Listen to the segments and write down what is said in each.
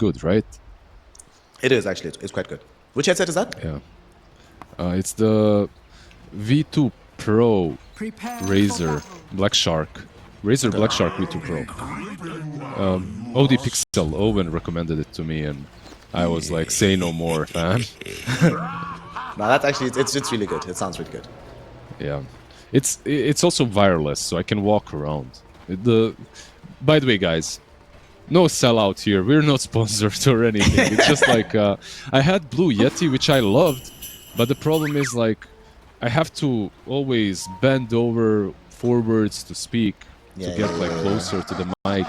good, right? It is actually. It's quite good. Which headset is that? Yeah. It's the V2 Pro Razer Black Shark. Razer Black Shark V2 Pro. OD Pixel Owen recommended it to me, and I was like, say no more, fam. No, that's actually it's really good. It sounds really good. Yeah, it's also wireless, so I can walk around. By the way, guys, no sellout here. We're not sponsored or anything. It's just like I had Blue Yeti, which I loved, but the problem is like I have to always bend over forwards to speak to get like closer to the mic.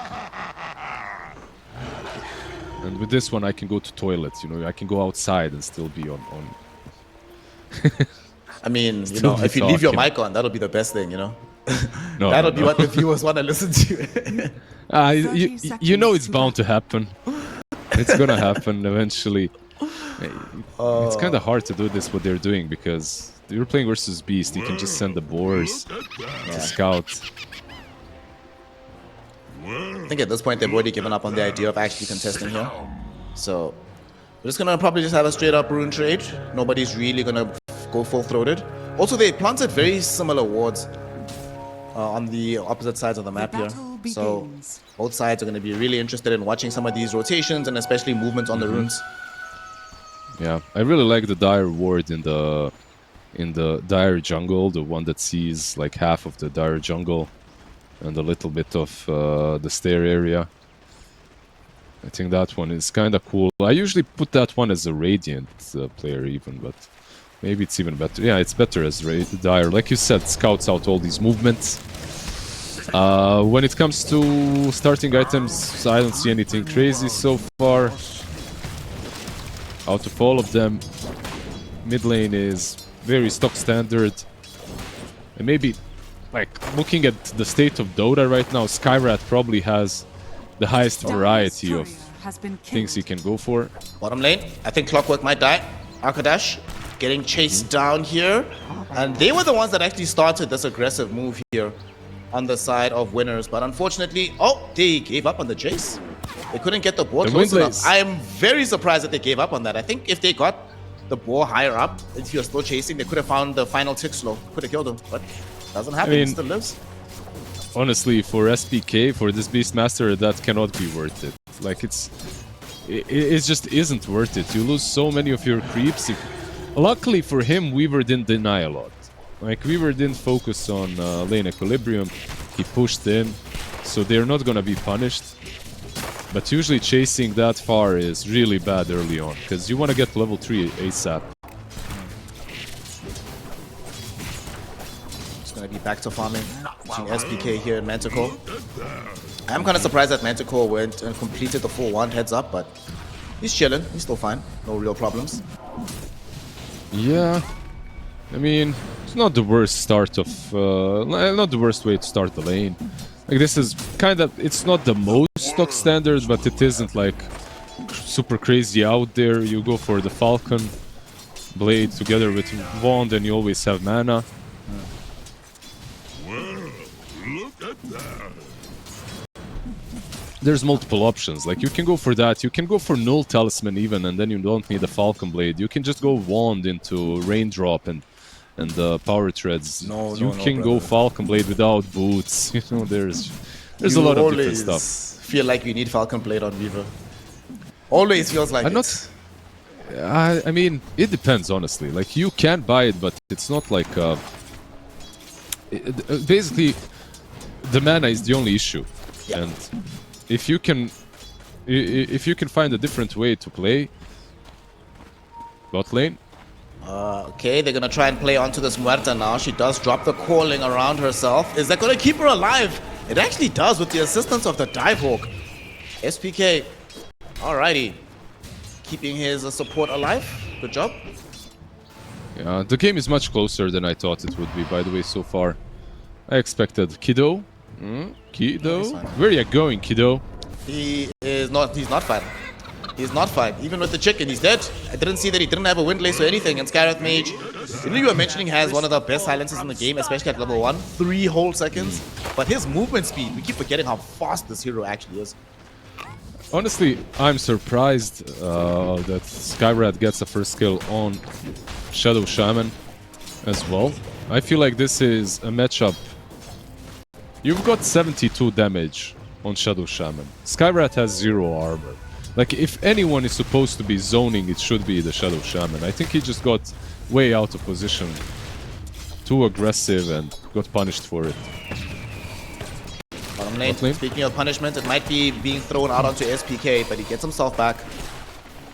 And with this one, I can go to toilets. You know, I can go outside and still be on. I mean, you know, if you leave your mic on, that'll be the best thing, you know? No, that'll be what the viewers want to listen to. You know it's bound to happen. It's gonna happen eventually. It's kind of hard to do this, what they're doing, because you're playing versus Beast. You can just send the boars to scout. I think at this point, they've already given up on the idea of actually contesting here. So we're just going to probably just have a straight-up rune trade. Nobody's really going to go full-throated. Also, they planted very similar wards on the opposite sides of the map here. So both sides are going to be really interested in watching some of these rotations and especially movements on the runes. Yeah, I really like the Dire ward in the Dire jungle, the one that sees like half of the Dire jungle and a little bit of the stair area. I think that one is kind of cool. I usually put that one as a Radiant player even, but maybe it's even better. Yeah, it's better as Dire. Like you said, scouts out all these movements. When it comes to starting items, I don't see anything crazy so far. Out of all of them, mid lane is very stock standard. And maybe, like, looking at the state of Dota right now, Skyrat probably has the highest variety of things he can go for. Bottom lane, I think Clockwork might die. Arkadash getting chased down here. And they were the ones that actually started this aggressive move here on the side of winners. But unfortunately, they gave up on the chase. They couldn't get the boar close enough. I am very surprised that they gave up on that. I think if they got the boar higher up, if you're still chasing, they could have found the final tick slow. Could have killed him, but doesn't happen. He still lives. Honestly, for SPK, for this Beastmaster, that cannot be worth it. Like, it just isn't worth it. You lose so many of your creeps. Luckily for him, Weaver didn't deny a lot. Like, Weaver didn't focus on lane equilibrium. He pushed in, so they're not gonna be punished. But usually chasing that far is really bad early on, because you want to get level 3 ASAP. Just going to be back to farming. Using SPK here in Manticore. I'm kind of surprised that Manticore went and completed the full one heads up, but he's chilling. He's still fine. No real problems. Yeah. I mean, it's not the worst start of... not the worst way to start the lane. Like, this is kind of... It's not the most stock standard, but it isn't, like, super crazy out there. You go for the Falcon Blade together with Wand, and you always have mana. Well, look at that. There's multiple options. Like, you can go for that. You can go for Null Talisman even, and then you don't need a Falcon Blade. You can just go Wand into Raindrop and power treads. You can go Falcon Blade without boots. You know, there's a lot of different stuff. Feel like you need Falcon Blade on Weaver. Always feels like I mean, it depends, honestly. Like, you can buy it, but it's not like basically the mana is the only issue. And if you can find a different way to play bot lane. Okay, they're gonna try and play onto this Muerta now. She does drop the calling around herself. Is that gonna keep her alive? It actually does with the assistance of the Divehawk. SPK, alrighty. Keeping his support alive. Good job. Yeah, the game is much closer than I thought it would be, by the way, so far. I expected Kiddo. Kiddo? Where are you going, Kiddo? He's not fine. He's not fine. Even with the chicken, he's dead. I didn't see that he didn't have a Windlace or anything. And Skyrath Mage, you were mentioning, has one of the best silences in the game, especially at level 1. 3 whole seconds. But his movement speed, we keep forgetting how fast this hero actually is. Honestly, I'm surprised that Skyrat gets a first kill on Shadow Shaman as well. I feel like this is a matchup. You've got 72 damage on Shadow Shaman. Skyrat has 0 armor. Like, if anyone is supposed to be zoning, it should be the Shadow Shaman. I think he just got way out of position. Too aggressive and got punished for it. Bottom lane, speaking of punishment, it might be being thrown out onto SPK, but he gets himself back.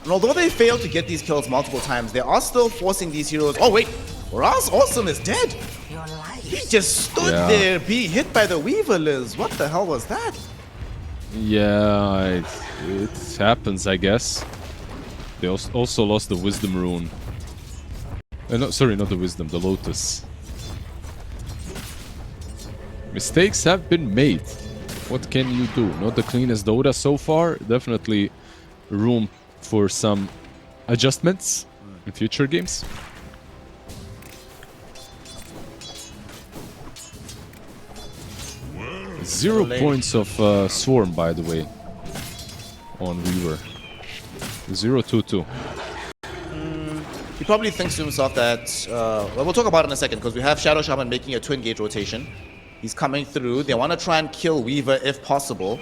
And although they failed to get these kills multiple times, they are still forcing these heroes. Oh wait, Raz Awesome is dead. He just stood there being hit by the Weaver, Liz. What the hell was that? Yeah, it happens, I guess. They also lost the Wisdom rune. No, sorry, not the Wisdom, the Lotus. Mistakes have been made. What can you do? Not the cleanest Dota so far. Definitely room for some adjustments in future games. Wow. 0 points of Swarm, by the way, on Weaver. 0-2-2. He probably thinks to himself that, well, we'll talk about it in a second, because we have Shadow Shaman making a twin gauge rotation. He's coming through. They want to try and kill Weaver if possible,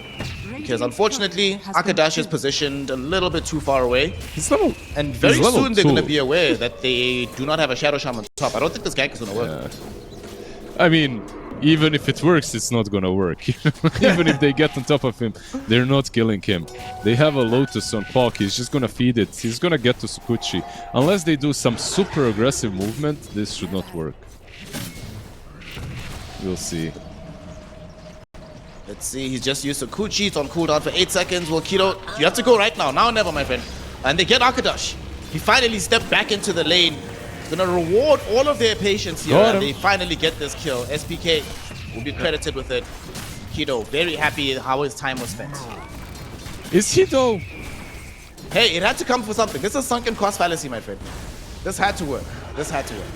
because unfortunately, Akadash is positioned a little bit too far away. And very soon they're going to be aware that they do not have a Shadow Shaman top. I don't think this gank is going to work. Yeah. I mean, even if it works, it's not going to work. Even if they get on top of him, they're not killing him. They have a Lotus on Pok. He's just going to feed it. He's going to get to Sukuchi. Unless they do some super aggressive movement, this should not work. We'll see. Let's see, he's just used Sukuchi. It's on cooldown for 8 seconds. Well, Kido, you have to go right now. Now or never, my friend. And they get Akadash. He finally stepped back into the lane. He's gonna reward all of their patience here, and they finally get this kill. SPK will be credited with it. Kido, very happy how his time was spent. Is he though? Hey, it had to come for something. This is sunken cost fallacy, my friend. This had to work. This had to work.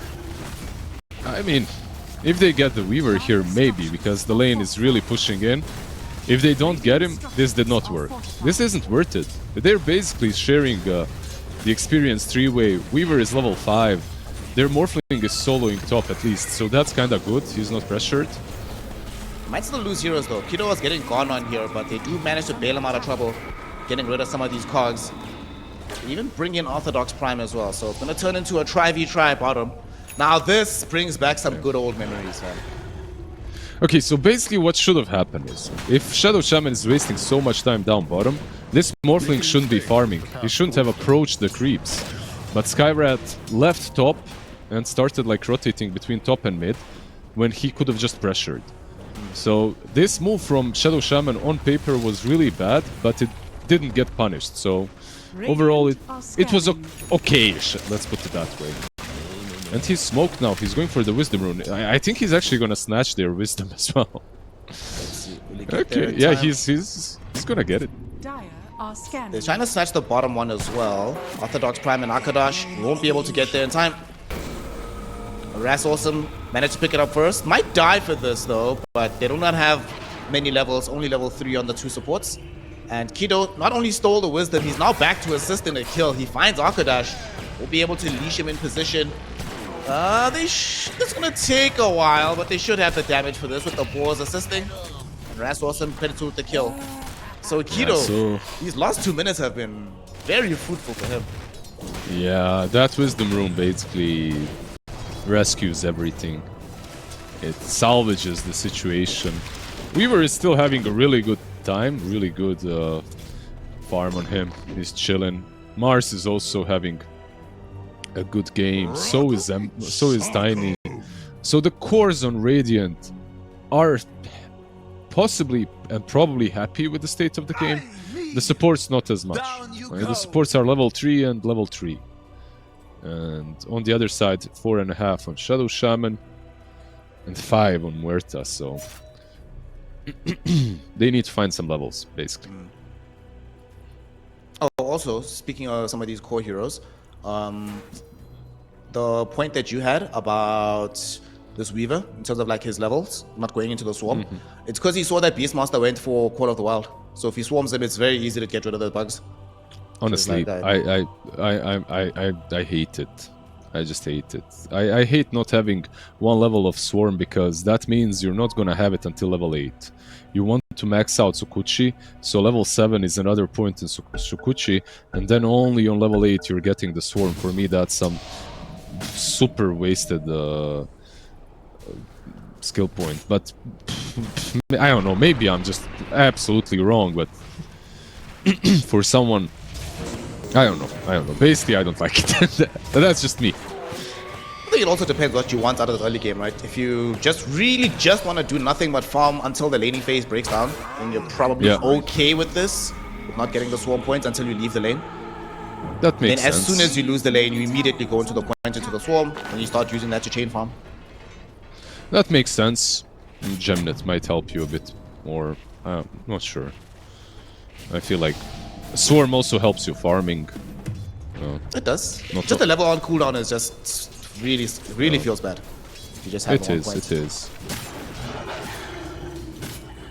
I mean, if they get the Weaver here, maybe, because the lane is really pushing in. If they don't get him, this did not work. This isn't worth it. They're basically sharing the experience 3-way. Weaver is level 5. Their Morphling is soloing top at least, so that's kinda good. He's not pressured. Might still lose heroes though. Kido was getting gone on here, but they do manage to bail him out of trouble, getting rid of some of these cogs. They even bring in Orthodox Prime as well, so it's gonna turn into a try-v-try bottom. Now this brings back some good old memories, man. Okay, so basically what should have happened is, if Shadow Shaman is wasting so much time down bottom, this Morphling shouldn't be farming. He shouldn't have approached the creeps. But Skyrat left top and started like rotating between top and mid when he could have just pressured. So this move from Shadow Shaman on paper was really bad, but it didn't get punished. So overall it was okay-ish, let's put it that way. And he's smoked now. He's going for the Wisdom rune. I think he's actually gonna snatch their Wisdom as well. Okay, yeah, he's gonna get it. They're trying to snatch the bottom one as well. Orthodox Prime and Akadash won't be able to get there in time. Ras Awesome managed to pick it up first. Might die for this though, but they do not have many levels, only level 3 on the 2 supports. And Kido not only stole the Wisdom, he's now back to assist in a kill. He finds Akadash, will be able to leash him in position. It's gonna take a while, but they should have the damage for this with the boars assisting. And Ras Awesome credited with the kill. So Kido, these last 2 minutes have been very fruitful for him. Yeah, that Wisdom rune basically rescues everything. It salvages the situation. Weaver is still having a really good time, really good farm on him. He's chilling. Mars is also having a good game. So is Tiny. So the cores on Radiant are possibly and probably happy with the state of the game. The supports not as much. The supports are level 3 and level 3. And on the other side, 4.5 on Shadow Shaman and 5 on Muerta, so they need to find some levels, basically. Oh, also, speaking of some of these core heroes, the point that you had about this Weaver, in terms of like his levels, not going into the Swarm, it's because he saw that Beastmaster went for Call of the Wild. So if he swarms him, it's very easy to get rid of the bugs. Honestly, like I hate it. I just hate it. I hate not having one level of swarm because that means you're not gonna have it until level 8. You want to max out Sukuchi, so level 7 is another point in Sukuchi, and then only on level 8 you're getting the swarm. For me, that's some super wasted skill point. But I don't know, maybe I'm just absolutely wrong, but for someone, I don't know. Basically, I don't like it. That's just me. I think it also depends what you want out of the early game, right? If you just really want to do nothing but farm until the laning phase breaks down, then you're probably okay with this, with not getting the swarm points until you leave the lane. That makes sense. sense. As soon as you lose the lane, you immediately go into the point, into the swarm, and you start using that to chain farm. That makes sense. Gemnet might help you a bit more. Not sure. I feel like swarm also helps you farming. It does. Just the level on cooldown is just really feels bad. You just have it is. point. It is.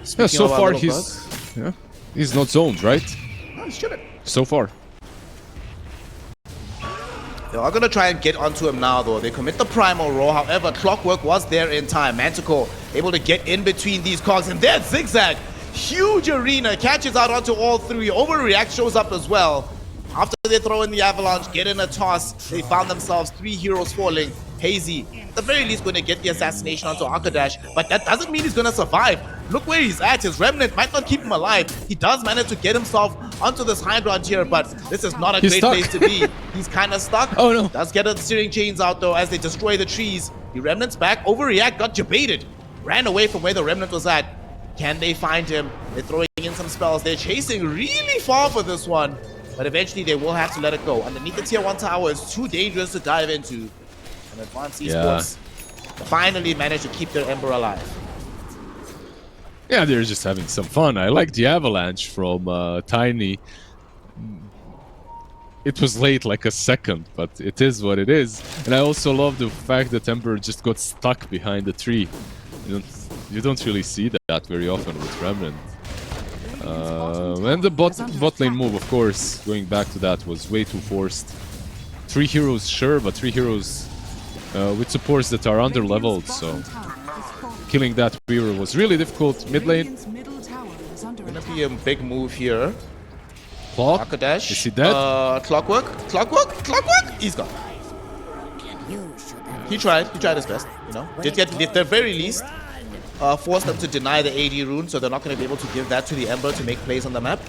Speaking so of far he's not zoned, right? Oh, he shouldn't. So far. They are going to try and get onto him now, though. They commit the primal roll. However, Clockwork was there in time. Manticore able to get in between these cogs. And there's Zigzag. Huge arena. Catches out onto all three. Overreact shows up as well. After they throw in the avalanche, get in a toss, they found themselves 3 heroes falling. Hazy, at the very least, going to get the assassination onto Akadash, but that doesn't mean he's going to survive. Look where he's at. His remnant might not keep him alive. He does manage to get himself onto this high ground here, but this is not a great place to be. He's kind of stuck. Oh no. Does get the steering chains out though as they destroy the trees. The remnant's back. Overreact got jebaited. Ran away from where the remnant was at. Can they find him? They're throwing in some spells. They're chasing really far for this one. But eventually they will have to let it go. Underneath the tier 1 tower is too dangerous to dive into. And Advanced Esports finally managed to keep their Ember alive. Yeah, they're just having some fun. I like the avalanche from Tiny. It was late like a second, but it is what it is. And I also love the fact that Ember just got stuck behind the tree. You don't really see that very often with Remnant. And the bot lane move, of course, going back to that, was way too forced. 3 heroes, sure, but 3 heroes with supports that are under-leveled, so killing that Weaver was really difficult. Mid lane. Gonna be a big move here. Clock. Akadash. Is he dead? Clockwork. He's gone. He tried his best, you know. Did get, at the very least, forced them to deny the AD rune, so they're not going to be able to give that to the Ember to make plays on the map.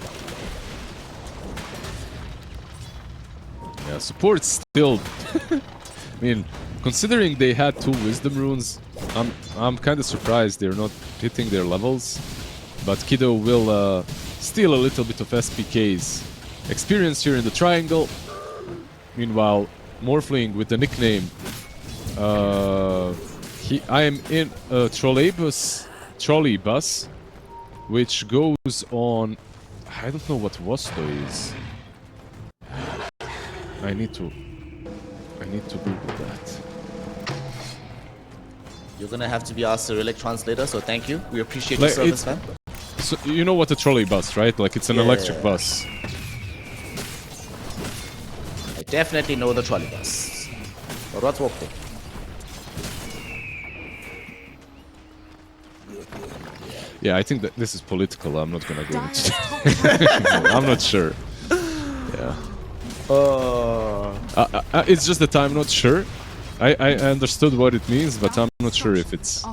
Yeah, support's still... I mean, considering they had 2 wisdom runes, I'm kind of surprised they're not hitting their levels. But Kido will steal a little bit of SPK's experience here in the triangle. Meanwhile, Morphling with the nickname... I am in a trolley bus, which goes on... I don't know what Wosto is. I need to Google that. You're gonna have to be our Cyrillic translator, so thank you. We appreciate your service, man. So you know what a trolley bus, right? Like it's an electric bus. I definitely know the trolley bus. But what's Wokko? Yeah, I think that this is political. I'm not gonna go into I'm not sure. Yeah. It's just that I'm not sure. I understood what it means, but I'm not sure if it's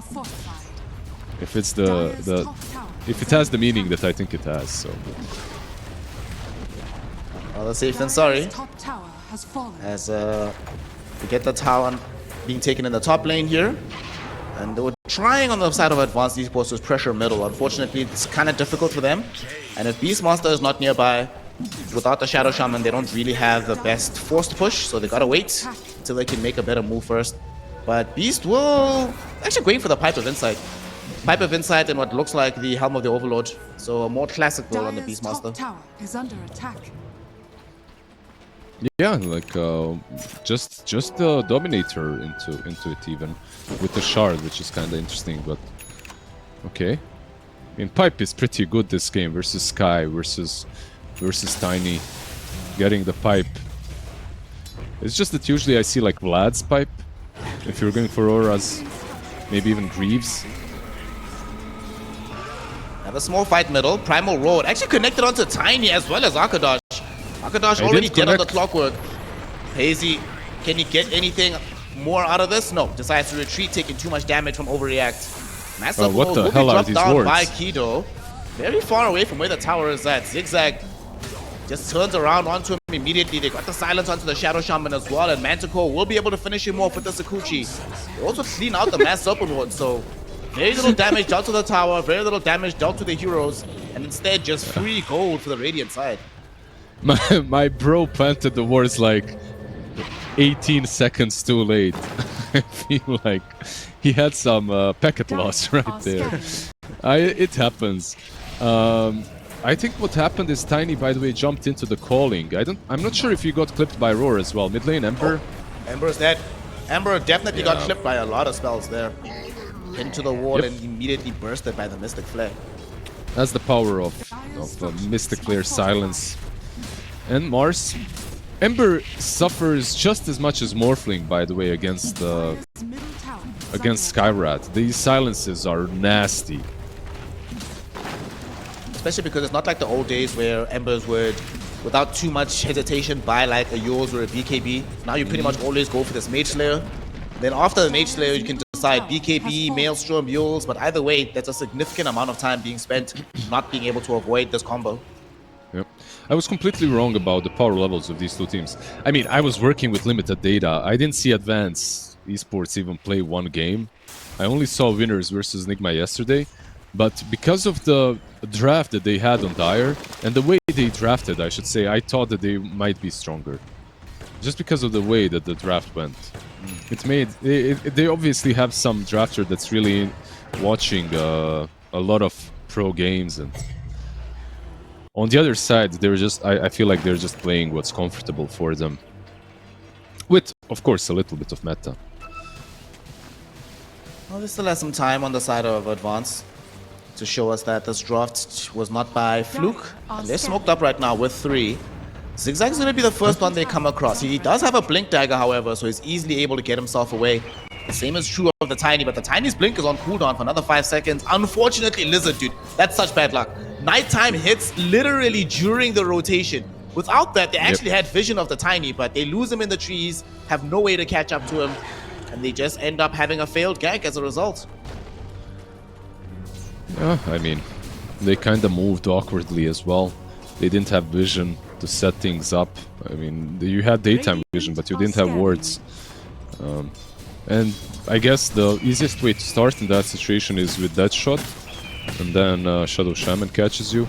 if it has the meaning that I think it has. So. Rather safe than sorry. As we get the tower being taken in the top lane here. And they were trying on the side of Advanced Esports to pressure middle. Unfortunately, it's kind of difficult for them. And if Beastmaster is not nearby, without the Shadow Shaman, they don't really have the best forced push. So they gotta wait until they can make a better move first. But Beast will... actually going for the Pipe of Insight. Pipe of Insight and what looks like the Helm of the Overlord. So a more classic build on the Beastmaster. Tower is under attack. Yeah, like just the Dominator into it even with the shard, which is kind of interesting. But okay, mean, Pipe is pretty good this game versus Sky, versus Tiny. Getting the Pipe. It's just that usually I see like Vlad's Pipe. If you're going for Auras, maybe even Greaves. Have a small fight middle. Primal Road actually connected onto Tiny as well as Akadash. Akadash already dead on the clockwork. Hazy, can he get anything more out of this? No, decides to retreat, taking too much damage from Overreact. Massive what the hell are these down wards? by Kido. Very far away from where the tower is at. Zigzag just turns around onto him immediately. They got the silence onto the Shadow Shaman as well, and Manticore will be able to finish him off with the Sakuchi. They also clean out the mass open one, so very little damage dealt to the tower, very little damage dealt to the heroes, and instead just free gold for the Radiant side. My bro planted the wards like 18 seconds too late. I feel like he had some packet loss right there. It happens. I think what happened is Tiny, by the way, jumped into the calling. I'm not sure if he got clipped by Roar as well. Mid lane Ember. Oh, Ember's dead. Ember definitely got clipped by a lot of spells there. Into the wall and immediately bursted by the Mystic Flare. That's the power of Mystic Flare silence. And Mars. Ember suffers just as much as Morphling, by the way, against Skyrat. These silences are nasty. Especially because it's not like the old days where Embers would, without too much hesitation, buy like a Yours or a BKB. Now you pretty much always go for this Mage Slayer. Then after the Mage Slayer, you can decide BKB, Maelstrom, Mules, but either way, that's a significant amount of time being spent not being able to avoid this combo. Yep. I was completely wrong about the power levels of these two teams. I mean, I was working with limited data. I didn't see Advanced Esports even play one game. I only saw Winners versus Nigma yesterday. But because of the draft that they had on Dire, and the way they drafted, I should say, I thought that they might be stronger. Just because of the way that the draft went. It made... they obviously have some drafter that's really watching a lot of pro games, and on the other side, they're just... I feel like they're just playing what's comfortable for them. With, of course, a little bit of meta. Well, they still have some time on the side of Advance to show us that this draft was not by fluke. And they're smoked up right now with 3. Zigzag's going to be the first one they come across. He does have a Blink Dagger, however, so he's easily able to get himself away. The same is true of the Tiny, but the Tiny's Blink is on cooldown for another 5 seconds. Unfortunately, Lizard, dude, that's such bad luck. Nighttime hits literally during the rotation. Without that, they actually had vision of the Tiny, but they lose him in the trees, have no way to catch up to him, and they just end up having a failed gank as a result. Yeah, I mean, they kind of moved awkwardly as well. They didn't have vision to set things up. I mean, you had daytime vision, but you didn't have wards. And I guess the easiest way to start in that situation is with that shot, and then Shadow Shaman catches you,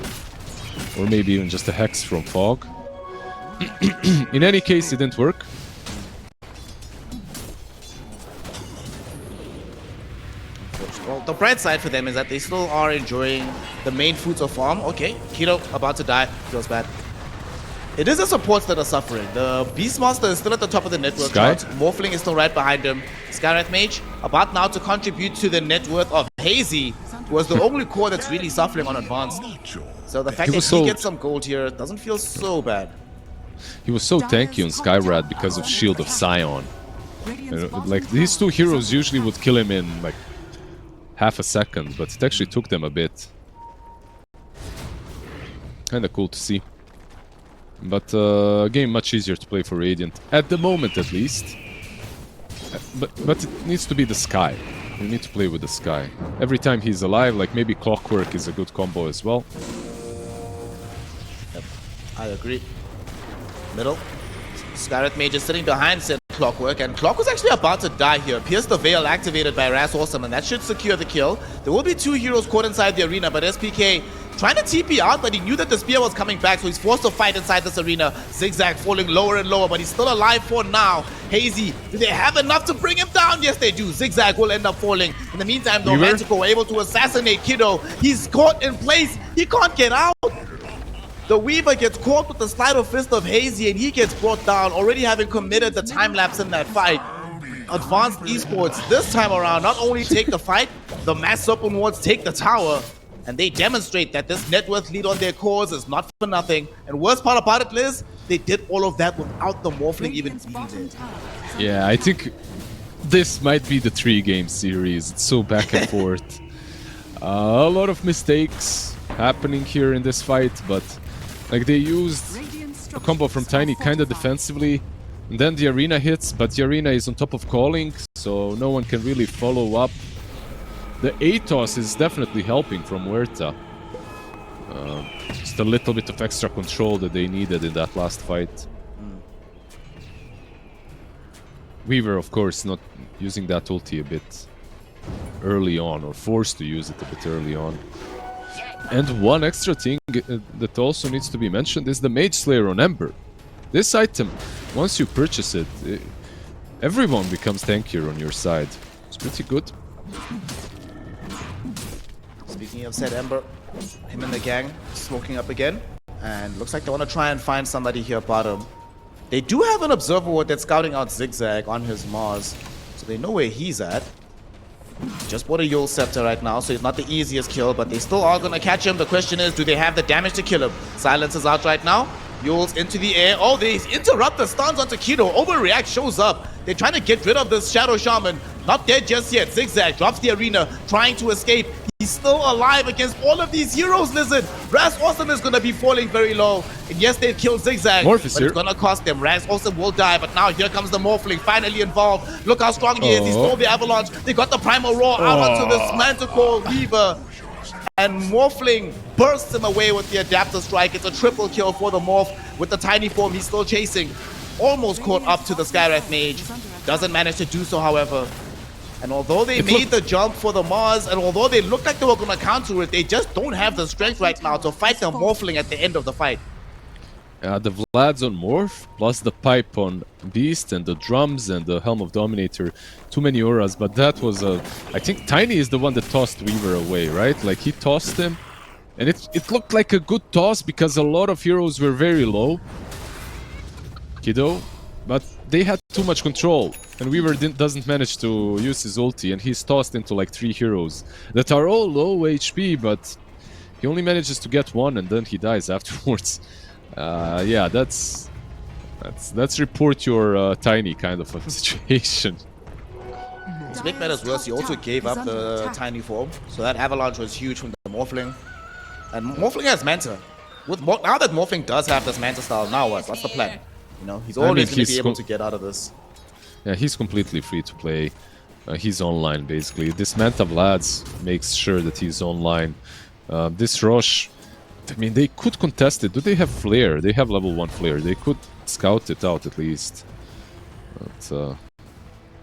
or maybe even just a Hex from Fog. In any case, it didn't work. Well, the bright side for them is that they still are enjoying the main fruits of farm. Okay, Kido about to die. Feels bad. It is the supports that are suffering. The Beastmaster is still at the top of the net worth chart. Morphling is still right behind him. Skywrath Mage about now to contribute to the net worth of Hazy, who was the only core that's really suffering on Advanced. So the fact that he gets some gold here doesn't feel so bad. He was so tanky on Skywrath because of Shield of Scion. Like, these two heroes usually would kill him in like half a second, but it actually took them a bit. Kinda cool to see. But a game much easier to play for Radiant, at the moment at least. But it needs to be the Sky. You need to play with the Sky. Every time he's alive, like maybe Clockwork is a good combo as well. Yep, I agree. Middle. Skywrath Mage is sitting behind said Clockwork, and Clock was actually about to die here. Pierce the Veil activated by Ras Awesome, and that should secure the kill. There will be 2 heroes caught inside the arena, but SPK trying to TP out, but he knew that the spear was coming back, so he's forced to fight inside this arena. Zigzag falling lower and lower, but he's still alive for now. Hazy, do they have enough to bring him down? Yes, they do. Zigzag will end up falling. In the meantime, though, Manticore were able to assassinate Kido. He's caught in place. He can't get out. The Weaver gets caught with the Slide of Fist of Hazy, and he gets brought down, already having committed the time lapse in that fight. Advanced Esports this time around not only take the fight, the mass open wards take the tower. And they demonstrate that this net worth lead on their cores is not for nothing. And worst part about it, Liz, they did all of that without the Morphling even being there. Yeah, I think this might be the 3-game series. It's so back and forth. A lot of mistakes happening here in this fight, but like they used a combo from Tiny kind of defensively, and then the arena hits, but the arena is on top of calling, so no one can really follow up. The ATOS is definitely helping from Huerta. Just a little bit of extra control that they needed in that last fight. Weaver, of course, not using that ulti a bit early on, or forced to use it a bit early on. And one extra thing that also needs to be mentioned is the Mage Slayer on Ember. This item, once you purchase it, everyone becomes tankier on your side. It's pretty good. Speaking of said Ember, him and the gang smoking up again. And looks like they want to try and find somebody here bottom. They do have an observer ward that's scouting out Zigzag on his Mars. So they know where he's at. Just bought a Yule Scepter right now, so it's not the easiest kill, but they still are going to catch him. The question is, do they have the damage to kill him? Silence is out right now. Yule's into the air. Oh, they interrupt the stuns onto Kido. Overreact shows up. They're trying to get rid of this Shadow Shaman. Not dead just yet. Zigzag drops the arena, trying to escape. He's still alive against all of these heroes, Lizard. Raz Awesome is going to be falling very low. And yes, they've killed Zigzag, but it's going to cost them. Raz Awesome will die, but now here comes the Morphling, finally involved. Look how strong he is. He stole the Avalanche. They got the Primal Roar out onto this Manticore Weaver. And Morphling bursts him away with the Adapter Strike. It's a triple kill for the Morph. With the tiny form, he's still chasing. Almost caught up to the Skywrath Mage. Doesn't manage to do so, however. And although they made the jump for the Mars, and although they looked like they were going to counter it, they just don't have the strength right now to fight the Morphling at the end of the fight. The Vlad's on Morph, plus the pipe on Beast, and the drums, and the Helm of Dominator. Too many auras, but that was a... I think Tiny is the one that tossed Weaver away, right? Like, he tossed him, and it looked like a good toss because a lot of heroes were very low. Kido, but they had too much control, and Weaver doesn't manage to use his ulti, and he's tossed into like 3 heroes that are all low HP, but he only manages to get one, and then he dies afterwards. Yeah, let's report your Tiny kind of a situation. To make matters worse, he also gave up the Tiny form, so that Avalanche was huge from the Morphling. And Morphling has Manta. Now that Morphling does have this Manta style, now what? What's the plan? You know, he's always going to be able to get out of this. Yeah, he's completely free to play. He's online, basically. This Manta Vlads makes sure that he's online. This Roche, I mean, they could contest it. Do they have Flare? They have level 1 Flare. They could scout it out at least. But,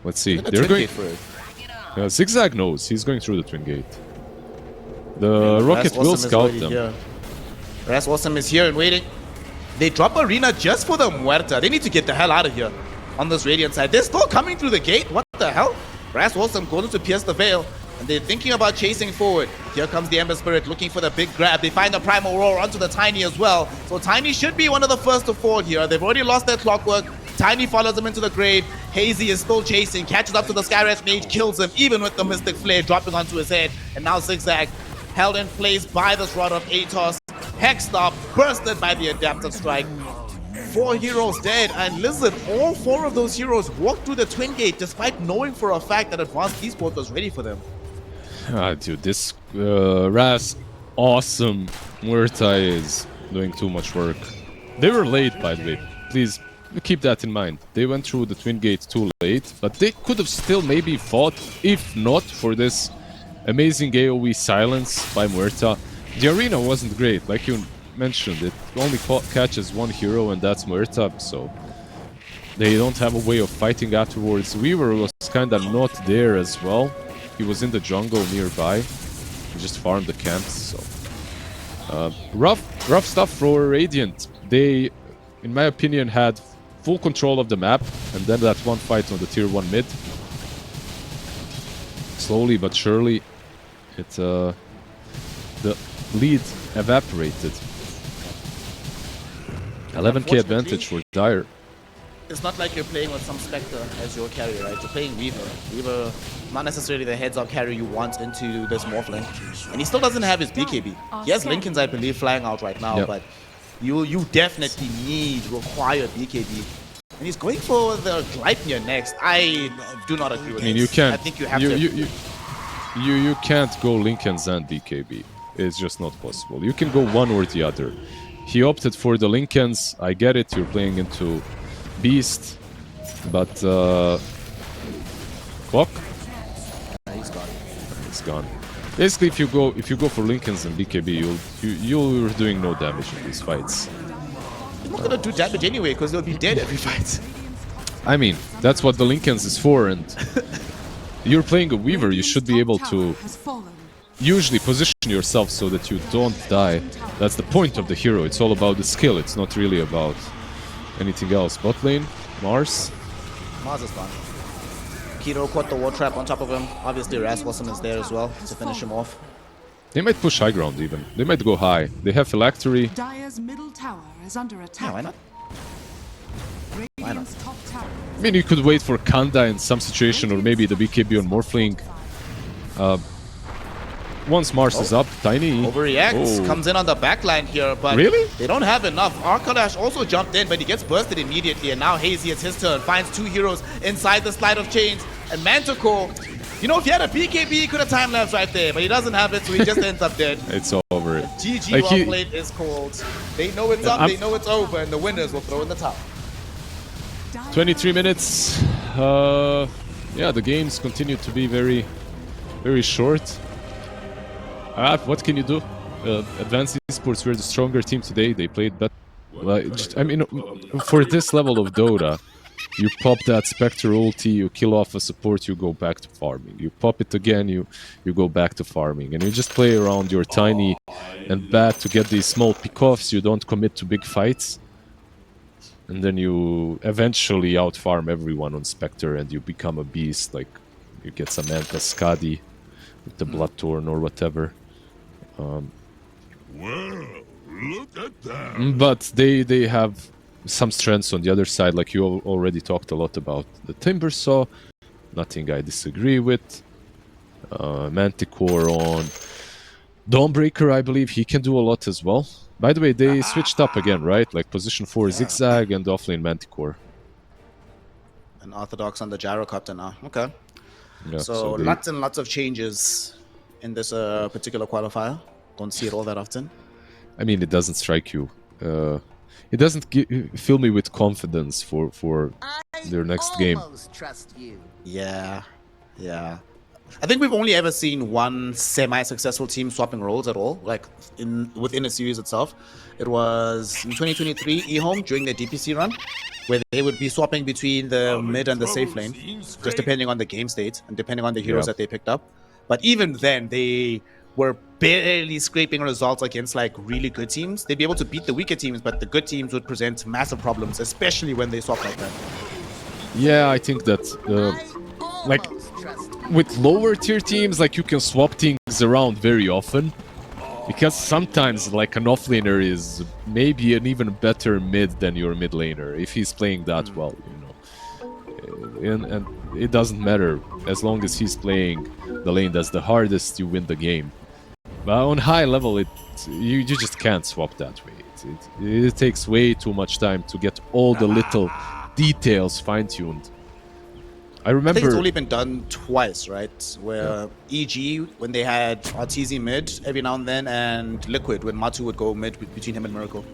let's see. They're going for it. Zigzag knows. He's going through the Twin Gate. The Rocket will scout them. Raz Awesome is here and waiting. They drop Arena just for the Muerta. They need to get the hell out of here on this Radiant side. They're still coming through the gate. What the hell? Raz Awesome going to pierce the veil. And they're thinking about chasing forward. Here comes the Ember Spirit looking for the big grab. They find the Primal Roar onto the Tiny as well. So Tiny should be one of the first to fall here. They've already lost their Clockwork. Tiny follows him into the grave. Hazy is still chasing. Catches up to the Skywrath Mage. Kills him even with the Mystic Flare dropping onto his head. And now Zigzag held in place by this Rod of Atos. Hex Stop bursted by the Adaptive Strike. 4 heroes dead, and listen, all 4 of those heroes walked through the Twin Gate despite knowing for a fact that Advanced Esports was ready for them. Dude, this Raz Awesome Muerta is doing too much work. They were late, by the way. Please keep that in mind. They went through the Twin Gate too late, but they could have still maybe fought if not for this amazing AoE silence by Muerta. The arena wasn't great, like you mentioned. It only catches 1 hero, and that's Muerta, so they don't have a way of fighting afterwards. Weaver was kind of not there as well. He was in the jungle nearby. He just farmed the camps, so... rough stuff for Radiant. They, in my opinion, had full control of the map, and then that one fight on the tier 1 mid. Slowly but surely, the lead evaporated. 11k advantage for Dire. it's not like you're playing with some Spectre as your carry, right? You're playing Weaver. Weaver, not necessarily the heads-up carry you want into this Morph lane. And he still doesn't have his BKB. He has Linken's, I believe, flying out right now, but you definitely require BKB. And he's going for the Gleipnir next. I do not agree with this. You can't. I think you have to. You can't go Linken's and BKB. It's just not possible. You can go one or the other. He opted for the Linken's. I get it. You're playing into Beast, but Clock. He's gone. It's gone. Basically, if you go for Linken's and BKB, you're doing no damage in these fights. He's not gonna do damage anyway because he'll be dead every fight. I mean, that's what the Linken's is for, and you're playing a Weaver. You should be able to usually position yourself so that you don't die. That's the point of the hero. It's all about the skill. It's not really about anything else. Bot lane, Mars. Mars is gone. Keto caught the wall trap on top of him. Obviously, Rasmussen is there as well to finish him off. They might push high ground even. They might go high. They have Phylactery. Dire's middle tower is under attack. Yeah, why not? Radiant's top tower. I mean, you could wait for Kanda in some situation, or maybe the BKB on Morphling. Once Mars is up, Tiny Overreacts, comes in on the backline here, but really? They don't have enough. Arkadash also jumped in, but he gets bursted immediately, and now Hazy, it's his turn, finds two heroes inside the slide of chains, and Manticore, you know, if he had a BKB, he could have time-lapse right there, but he doesn't have it, so he just ends up dead. It's over. GG Like well played is called. They know it's up, they know it's over, and the winners will throw in the towel. 23 minutes. Yeah, the games continue to be very, very short. What can you do? Advanced Esports were the stronger team today. They played better. I mean, for this level of Dota, you pop that Spectre ulti, you kill off a support, you go back to farming. You pop it again, you go back to farming. And you just play around your Tiny and Bat to get these small pick-offs. You don't commit to big fights. And then you eventually out-farm everyone on Spectre and you become a beast. Like, you get Samantha Skadi with the Bloodthorn or whatever. Well, look at that. But they have some strengths on the other side, like you already talked a lot about the Timbersaw. Nothing I disagree with. Manticore on Dawnbreaker, I believe he can do a lot as well. By the way, they switched up again, right? Like position 4 Zigzag and offlane Manticore. And Orthodox on the Gyrocopter now. Okay. Yeah, So lots and lots of changes in this particular qualifier. Don't see it all that often. I mean, it doesn't strike you. It doesn't fill me with confidence for their next game. Trust you. Yeah, yeah. I think we've only ever seen one semi-successful team swapping roles at all, like within a series itself. It was in 2023 eHome during their DPC run, where they would be swapping between the mid and the safe lane, just depending on the game state and depending on the heroes that they picked up. But even then, they were barely scraping results against like really good teams. They'd be able to beat the weaker teams, but the good teams would present massive problems, especially when they swap like that. Yeah, I think that like with lower tier teams, like you can swap things around very often, because sometimes like an offlaner is maybe an even better mid than your mid laner if he's playing that well, you know. And it doesn't matter as long as he's playing the lane that's the hardest, you win the game. But on high level, you just can't swap that way. It takes way too much time to get all the little details fine-tuned. I remember... I think it's only been done twice, right? Where EG, when they had RTZ mid every now and then, and Liquid, when Matu would go mid between him and Miracle.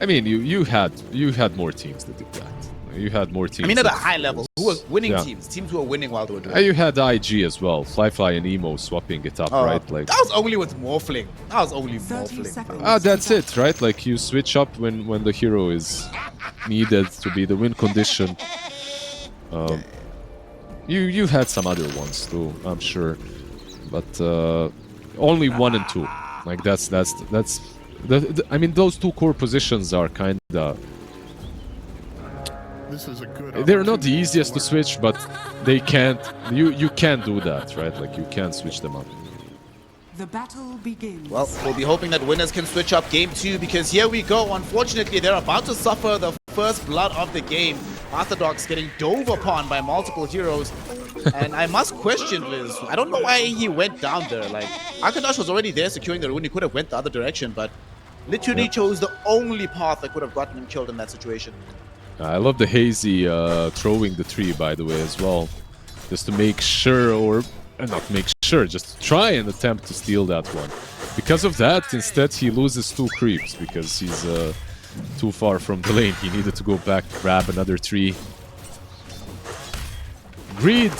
I mean, you had more teams that did that. You had more teams. I mean, at a high level, who were winning teams who were winning while they were doing it. You had IG as well, Fly and Emo swapping it up, right? Like that was only with Morphling. That was only Morphling. That's it, right? Like you switch up when the hero is needed to be the win condition. You had some other ones too, I'm sure, but only 1 and 2. Like that's I mean, those two core positions are kinda. They're not the easiest to switch, but they can't. You can't do that, right? Like you can't switch them up. The battle begins. Well, we'll be hoping that winners can switch up game 2, because here we go. Unfortunately, they're about to suffer the first blood of the game. Orthodox getting dove upon by multiple heroes. And I must question Liz. I don't know why he went down there. Like, Akadash was already there securing the rune. He could have went the other direction, but literally chose the only path that could have gotten him killed in that situation. I love the Hazy throwing the tree, by the way, as well. Just to make sure, or not make sure, just try and attempt to steal that one. Because of that, instead he loses 2 creeps, because he's too far from the lane. He needed to go back, grab another tree. Greed!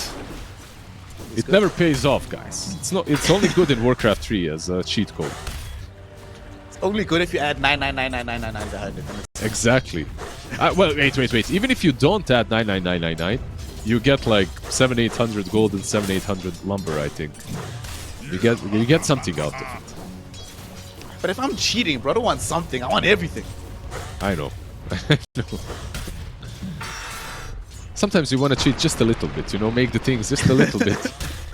It never pays off, guys. It's only good in Warcraft 3 as a cheat code. It's only good if you add 9999999 behind it. Exactly. Well, wait. Even if you don't add 99999, you get like 700-800 gold and 700-800 lumber, I think. You get something out of it. But if I'm cheating, bro, I don't want something. I want everything. I know. I know. Sometimes you want to cheat just a little bit, you know, make the things just a little bit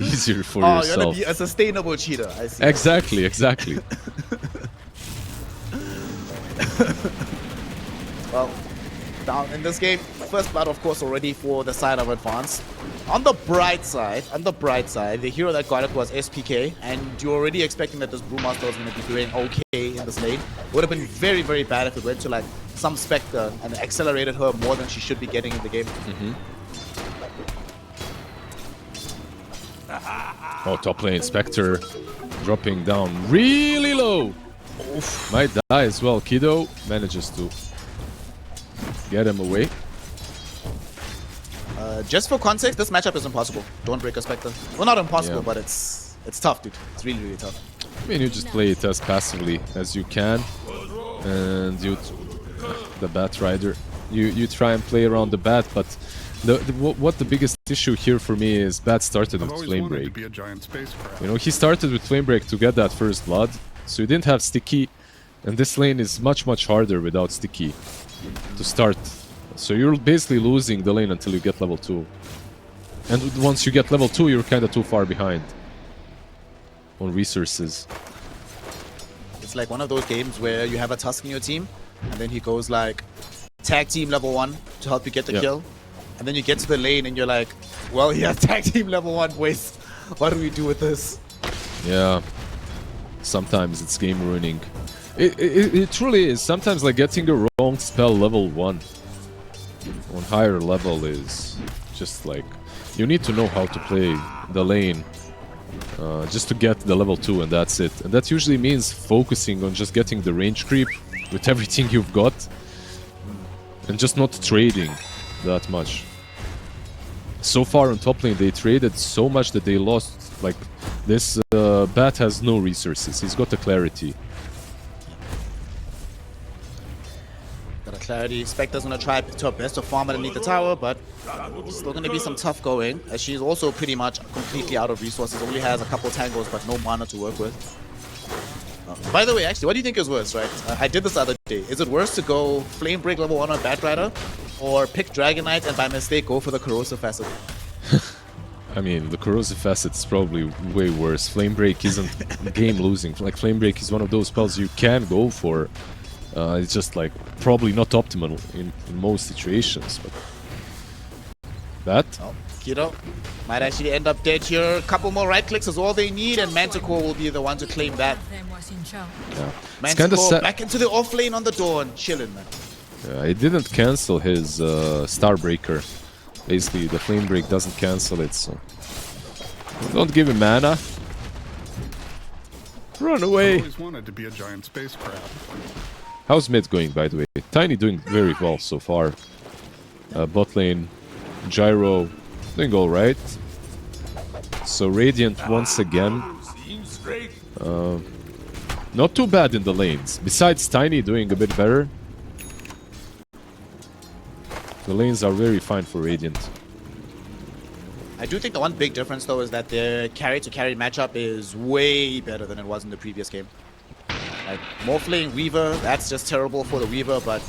easier for yourself. Oh, you want to be a sustainable cheater, I see. Exactly. Well, down in this game, first blood, of course, already for the side of Advance. On the bright side, the hero that got it was SPK, and you're already expecting that this Brewmaster was going to be doing okay in this lane. It would have been very, very bad if it went to like some Spectre and accelerated her more than she should be getting in the game. Oh, top lane Spectre dropping down really low. Oof, might die as well. Kido manages to get him away. Just for context, this matchup is impossible. Don't break a Spectre. Well, not impossible, Yeah. but it's tough, dude. It's really, really tough. I mean, you just play it as passively as you can, and the Bat Rider. You try and play around the Bat, but what the biggest issue here for me is Bat started with Flame Break. You know, he started with Flame Break to get that first blood, so he didn't have Sticky, and this lane is much harder without Sticky to start. So you're basically losing the lane until you get level 2. And once you get level 2, you're kind of too far behind on resources. It's like one of those games where you have a Tusk in your team, and then he goes like, tag team level 1 to help you get the kill. And then you get to the lane and you're like, well, he has tag team level 1, boys. What do we do with this? Yeah. Sometimes it's game ruining. It truly is. Sometimes like getting a wrong spell level 1 on higher level is just like, you need to know how to play the lane just to get the level 2, and that's it. And that usually means focusing on just getting the range creep with everything you've got and just not trading that much. So far on top lane they traded so much that they lost. Like this Bat has no resources. He's got the clarity. Got a clarity. Spectre's gonna try to her best to farm underneath the tower, but still gonna be some tough going, as she's also pretty much completely out of resources. Only has a couple tangles, but no mana to work with. By the way, actually, what do you think is worse, right? I did this the other day. Is it worse to go Flame Break level 1 on Bat Rider, or pick Dragon Knight and by mistake go for the Corrosive Facet? I mean, the Corrosive Facet is probably way worse. Flame Break isn't game losing. Like, Flame Break is one of those spells you can go for. It's just like probably not optimal in most situations. But that Kido might actually end up dead here. A couple more right clicks is all they need, and Manticore will be the one to claim that. yeah. It's kind of Manticore sad. back into the off lane on the Dawn, chilling, man. Yeah, it didn't cancel his Starbreaker. Basically, the Flame Break doesn't cancel it, so don't give him mana. Run away. Always wanted to be a giant space crab. How's mid going, by the way? Tiny doing very well so far. Bot lane, Gyro doing all right. So Radiant once again. Not too bad in the lanes. Besides Tiny doing a bit better. The lanes are very fine for Radiant. I do think the one big difference, though, is that their carry-to-carry matchup is way better than it was in the previous game. Like, Morphling, Weaver, that's just terrible for the Weaver, but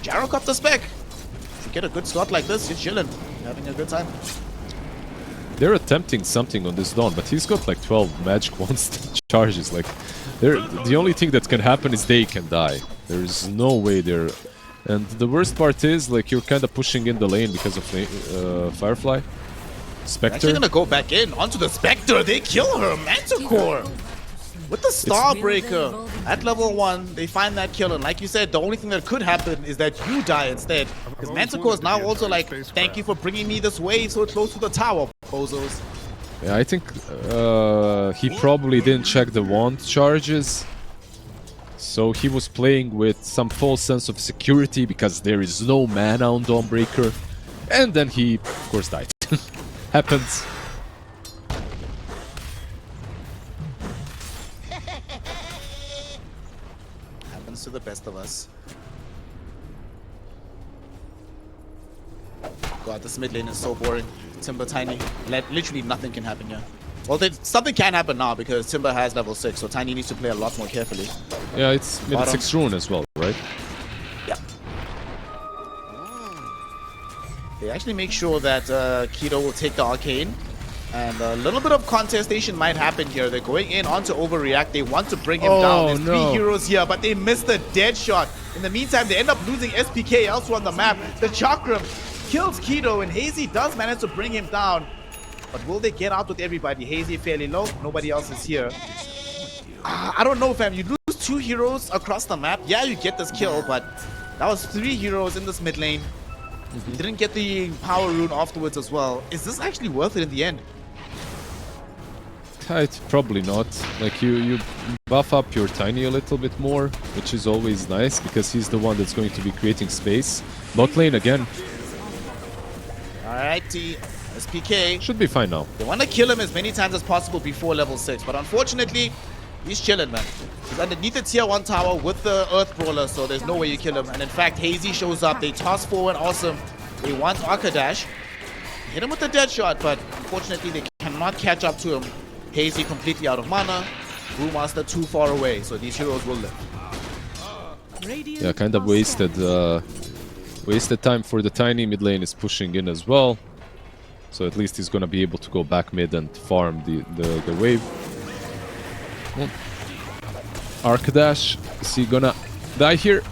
Gyro got the spec. If you get a good slot like this, you're chilling. You're having a good time. They're attempting something on this Dawn, but he's got like 12 magic wand charges. Like, the only thing that can happen is they can die. There is no way they're And the worst part is, like, you're kind of pushing in the lane because of Firefly. Spectre. Actually gonna go back in onto the Spectre. They kill her. Manticore with the Starbreaker at level 1. They find that kill, and like you said, the only thing that could happen is that you die instead. Because Manticore is now also like, thank you for bringing me this wave so close to the tower, bozos. Yeah, I think he probably didn't check the wand charges. So he was playing with some false sense of security because there is no mana on Dawnbreaker. And then he, of course, died. Happens. Happens to the best of us. God, this mid lane is so boring. Timber tiny. Literally nothing can happen here. Well, something can happen now because Timber has level 6, so Tiny needs to play a lot more carefully. Yeah, it's mid 6 rune as well, right? Yeah. They actually make sure that Keto will take the Arcane. And a little bit of contestation might happen here. They're going in onto Overreact. They want to bring him down. There's 3 heroes here, but they missed the dead shot. In the meantime, they end up losing SPK elsewhere on the map. The Chakram kills Keto, and Hazy does manage to bring him down. But will they get out with everybody? Hazy fairly low. Nobody else is here. I don't know, fam. You lose 2 heroes across the map. Yeah, you get this kill, but that was 3 heroes in this mid lane. You didn't get the power rune afterwards as well. Is this actually worth it in the end? It's probably not. Like, you buff up your Tiny a little bit more, which is always nice because he's the one that's going to be creating space. Bot lane again. Alrighty. SPK. Should be fine now. They want to kill him as many times as possible before level 6, but unfortunately, he's chilling, man. He's underneath the tier 1 tower with the Earth Brawler, so there's no way you kill him. And in fact, Hazy shows up. They toss forward, awesome. They want Arkadash. Hit him with the dead shot, but unfortunately, they cannot catch up to him. Hazy completely out of mana. Brewmaster too far away, so these heroes will live. Yeah, kind of wasted time for the Tiny. Mid lane is pushing in as well. So at least he's gonna be able to go back mid and farm the wave. Arkadash, is he gonna die here?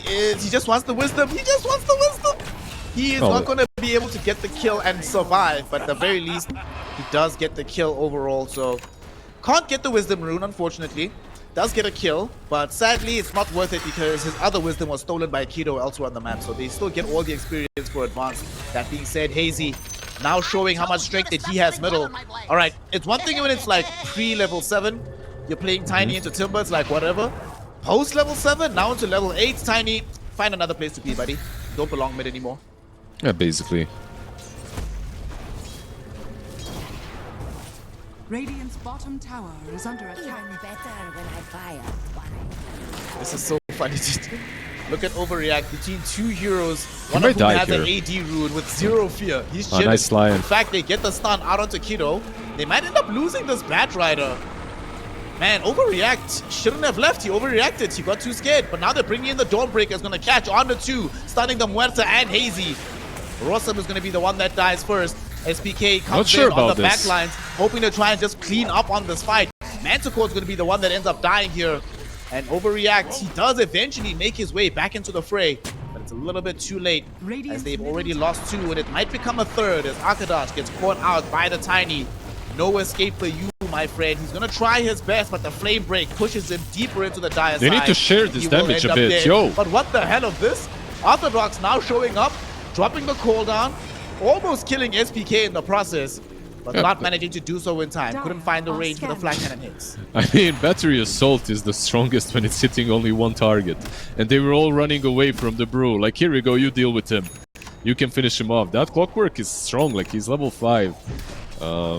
He just wants the wisdom. He just wants the wisdom. He is not gonna be able to get the kill and survive, but at the very least, he does get the kill overall. So can't get the wisdom rune, unfortunately. Does get a kill, but sadly it's not worth it because his other wisdom was stolen by Keto elsewhere on the map, so they still get all the experience for advanced. That being said, Hazy now showing how much strength that he has middle. Alright, it's one thing when it's like pre-level 7, you're playing Tiny into Timber, it's like whatever. Post-level 7, now into level 8, Tiny, find another place to be, buddy. Don't belong mid anymore. Yeah, basically. Radiant's bottom tower is under attack. Even better when I fire. This is so funny. Look at Overreact between 2 heroes. One of whom has an AD rune with 0 fear. He's chilling. Nice lion. In fact, they get the stun out onto Keto. They might end up losing this Bat Rider. Man, Overreact shouldn't have left. He overreacted. He got too scared. But now they're bringing in the Dawnbreaker. Is going to catch on the 2, stunning the Muerta and Hazy. Rossum is going to be the one that dies first. SPK comes in on the back lines, hoping to try and just clean up on this fight. Manticore is going to be the one that ends up dying here. And Overreact, he does eventually make his way back into the fray. But it's a little bit too late, as they've already lost 2, and it might become a 3rd as Arkadash gets caught out by the Tiny. No escape for you, my friend. He's going to try his best, but the Flame Break pushes him deeper into the dire side. They need to share this damage a bit, yo. But what the hell of this? Orthodox now showing up, dropping the cooldown, almost killing SPK in the process, but not managing to do so in time. Couldn't find the range for the flag cannon hits. I mean, Battery Assault is the strongest when it's hitting only 1 target. And they were all running away from the Brew. Like, here we go, you deal with him. You can finish him off. That Clockwork is strong, like he's level 5.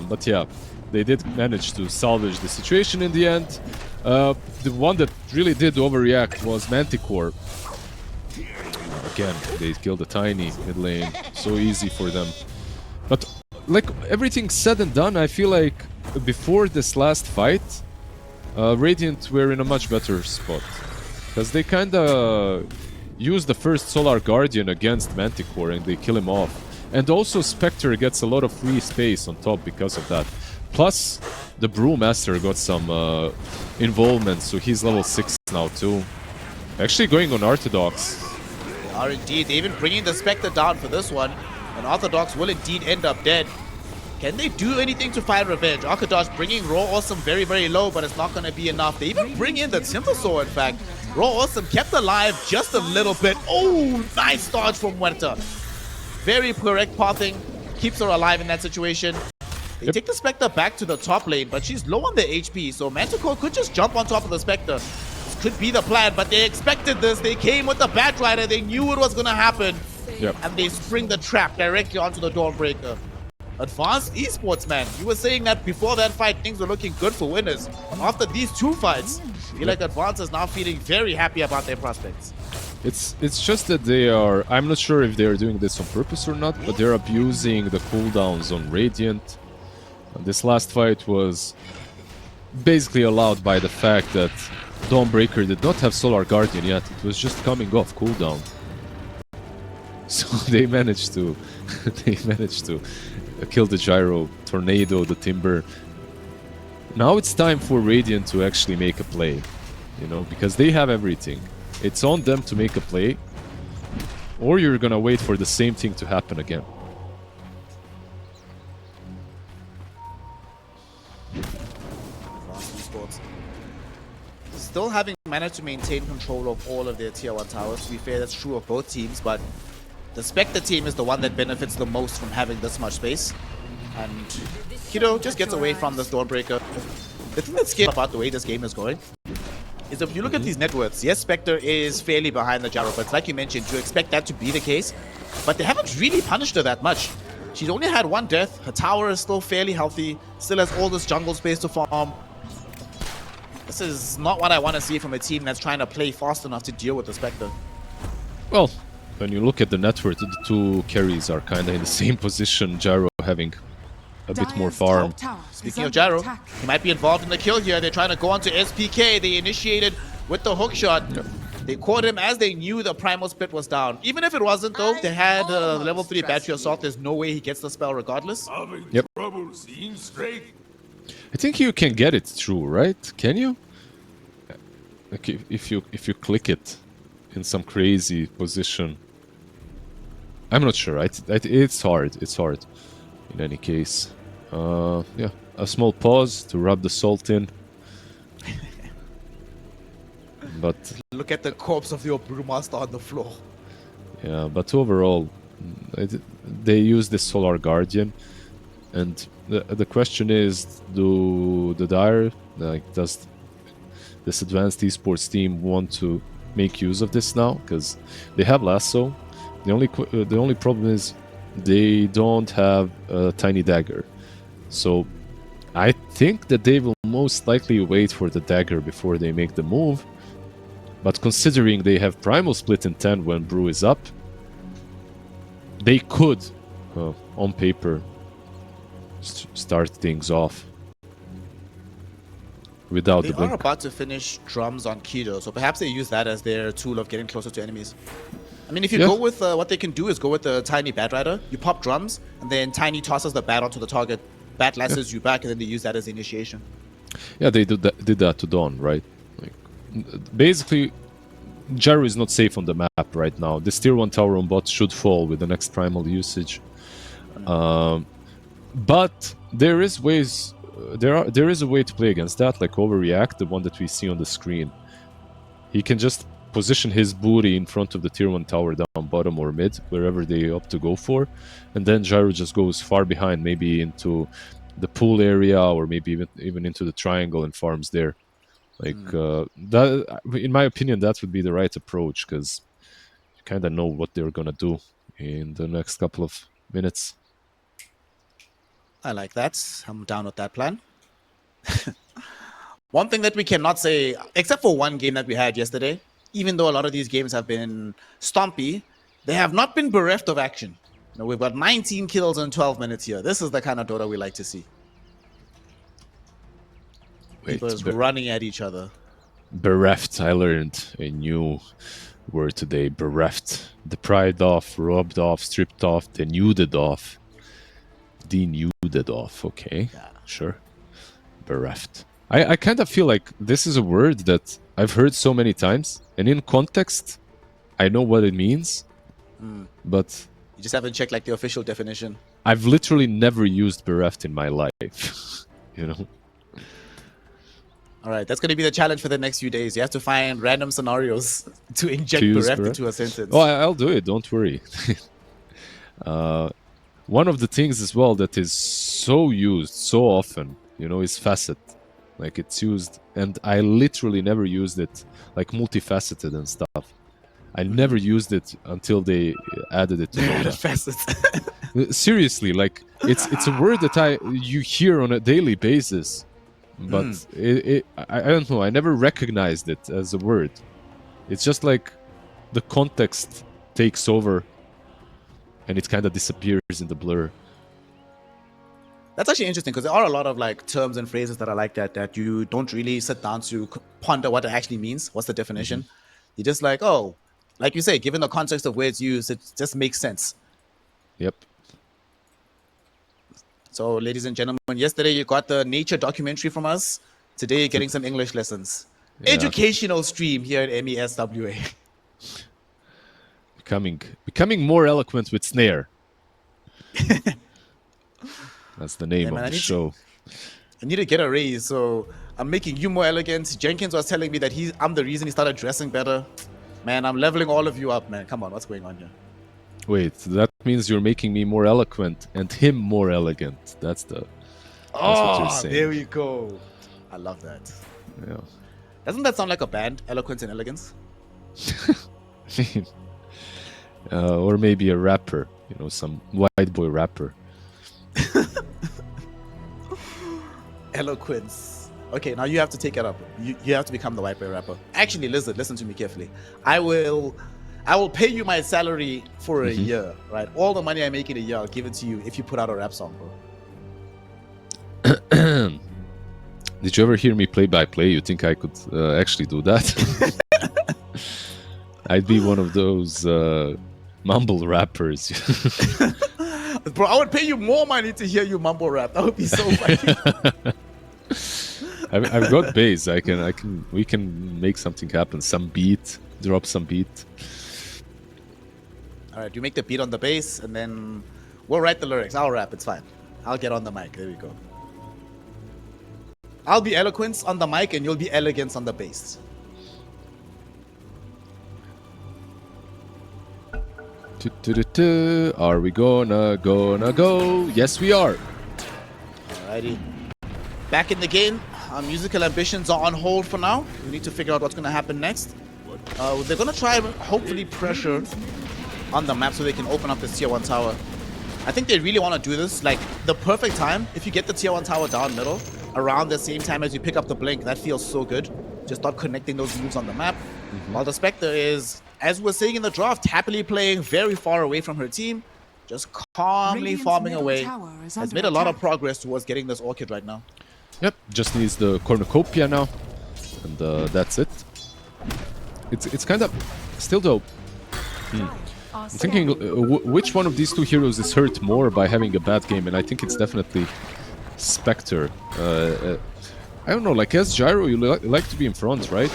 But yeah, they did manage to salvage the situation in the end. The one that really did overreact was Manticore. Again, they killed the Tiny mid lane. So easy for them. But like everything said and done, I feel like before this last fight, Radiant were in a much better spot. Because they kinda used the first Solar Guardian against Manticore and they kill him off. And also Spectre gets a lot of free space on top because of that. Plus, the Brewmaster got some involvement, so he's level 6 now too. Actually going on Orthodox. They are indeed. They're even bringing the Spectre down for this one. And Orthodox will indeed end up dead. Can they do anything to find revenge? Arkadosh bringing Raw Awesome very, very low, but it's not going to be enough. They even bring in the Timbersaw, in fact. Raw Awesome kept alive just a little bit. Oh, nice dodge from Huerta. Very correct pathing. Keeps her alive in that situation. They take the Spectre back to the top lane, but she's low on the HP, so Manticore could just jump on top of the Spectre. This could be the plan, but they expected this. They came with the Batrider. They knew it was going to happen. Yep. And they spring the trap directly onto the Dawnbreaker. Advanced Esports, man. You were saying that before that fight, things were looking good for winners. After these two fights, I feel like Advanced is now feeling very happy about their prospects. It's just that they are... I'm not sure if they are doing this on purpose or not, but they're abusing the cooldowns on Radiant. And this last fight was basically allowed by the fact that Dawnbreaker did not have Solar Guardian yet. It was just coming off cooldown. So they managed to... kill the Gyro, Tornado, the Timber. Now it's time for Radiant to actually make a play, you know, because they have everything. It's on them to make a play, or you're gonna wait for the same thing to happen again. Esports still having managed to maintain control of all of their tier 1 towers. To be fair, that's true of both teams, but the Spectre team is the one that benefits the most from having this much space. And Kido just gets away from this Dawnbreaker. The thing that's scary about the way this game is going is if you look at these net worths, yes, Spectre is fairly behind the Gyro, but like you mentioned, you expect that to be the case. But they haven't really punished her that much. She's only had one death. Her tower is still fairly healthy, still has all this jungle space to farm. This is not what I want to see from a team that's trying to play fast enough to deal with the Spectre. Well, when you look at the net worth, the two carries are kind of in the same position. Gyro having a bit more farm. Speaking of Gyro, he might be involved in the kill here. They're trying to go onto SPK. They initiated with the hook shot. Yep. They caught him as they knew the Primal Split was down. Even if it wasn't though, they had level 3 Battery Assault. There's no way he gets the spell regardless. Yep. I think you can get it through, right? Can you? Like if you click it in some crazy position. I'm not sure. It's hard. It's hard. In any case, yeah, a small pause to rub the salt in. But look at the corpse of your Brewmaster on the floor. Yeah, but overall, they use the Solar Guardian, and the question is, do the Dire, like, does this advanced esports team want to make use of this now? Because they have Lasso. The only problem is they don't have a tiny dagger. So I think that they will most likely wait for the dagger before they make the move. But considering they have Primal Split in 10 when Brew is up, they could, on paper, start things off without the blink. They are about to finish drums on Kido, so perhaps they use that as their tool of getting closer to enemies. I mean, if you go with what they can do is go with the Tiny Bat Rider. You pop drums, and then Tiny tosses the bat onto the target. Bat lasses you back, and then they use that as initiation. Yeah, they did that to Dawn, right? Like, basically, Gyro is not safe on the map right now. This tier 1 tower on bot should fall with the next primal usage. But there is ways. There is a way to play against that, like overreact, the one that we see on the screen. He can just position his booty in front of the tier 1 tower down bottom or mid, wherever they opt to go for, and then Gyro just goes far behind, maybe into the pool area, or maybe even into the triangle and farms there. Like that, in my opinion, that would be the right approach, because you kind of know what they're gonna do in the next couple of minutes. I like that. I'm down with that plan. One thing that we cannot say, except for one game that we had yesterday, even though a lot of these games have been stompy, they have not been bereft of action. You know, we've got 19 kills in 12 minutes here. This is the kind of Dota we like to see. People just running at each other. Bereft. I learned a new word today. Bereft. Deprived off, robbed off, stripped off, denuded off. Denuded off. Okay, yeah. Sure. Bereft. I kind of feel like this is a word that I've heard so many times, and in context, I know what it means, but You just haven't checked like the official definition. I've literally never used bereft in my life. You know? All right, that's going to be the challenge for the next few days. You have to find random scenarios to inject To use bereft bereft? into a sentence. Oh, I'll do it. Don't worry. One of the things as well that is so used so often, you know, is facet. Like it's used, and I literally never used it like multifaceted and stuff. I never used it until they added it to Dota. Facets. Seriously, like it's a word that you hear on a daily basis, but I don't know. I never recognized it as a word. It's just like the context takes over, and it kind of disappears in the blur. That's actually interesting because there are a lot of like terms and phrases that are like that you don't really sit down to ponder what it actually means. What's the definition? You're just like, oh, like you say, given the context of where it's used, it just makes sense. Yep. So, ladies and gentlemen, yesterday you got the nature documentary from us. Today you're getting some English lessons. Yeah. Educational stream here at MESWA. Becoming more eloquent with snare. That's the name man, of the show. I need to get a raise, so I'm making you more elegant. Jenkins was telling me that I'm the reason he started dressing better. Man, I'm leveling all of you up, man. Come on, what's going on here? Wait, that means you're making me more eloquent and him more elegant. That's what you're saying. There we go. I love that. Yeah. Doesn't that sound like a band, Eloquence and Elegance? Or maybe a rapper, you know, some white boy rapper. Eloquence. Okay, now you have to take it up. You have to become the white boy rapper. Actually, listen to me carefully. I will pay you my salary for a year, right? All the money I make in a year, I'll give it to you if you put out a rap song, bro. Did you ever hear me play by play? You think I could actually do that? I'd be one of those mumble rappers. Bro, I would pay you more money to hear you mumble rap. That would be so funny. I've got bass. We can make something happen. Some beat, drop some beat. All right, you make the beat on the bass, and then we'll write the lyrics. I'll rap. It's fine. I'll get on the mic. There we go. I'll be eloquence on the mic, and you'll be elegance on the bass. Are we gonna go? Yes, we are. Alrighty. Back in the game. Our musical ambitions are on hold for now. We need to figure out what's going to happen next. They're going to try, hopefully, pressure on the map so they can open up this tier 1 tower. I think they really want to do this. Like, the perfect time, if you get the tier 1 tower down middle, around the same time as you pick up the blink, that feels so good. Just start connecting those moves on the map. While the Spectre is, as we're saying in the draft, happily playing very far away from her team. Just calmly farming away. Has made a lot of progress towards getting this Orchid right now. Yep, just needs the cornucopia now, and that's it. It's kind of still dope. I'm thinking which one of these two heroes is hurt more by having a bad game, and I think it's definitely Spectre. I don't know, like as Gyro, you like to be in front, right?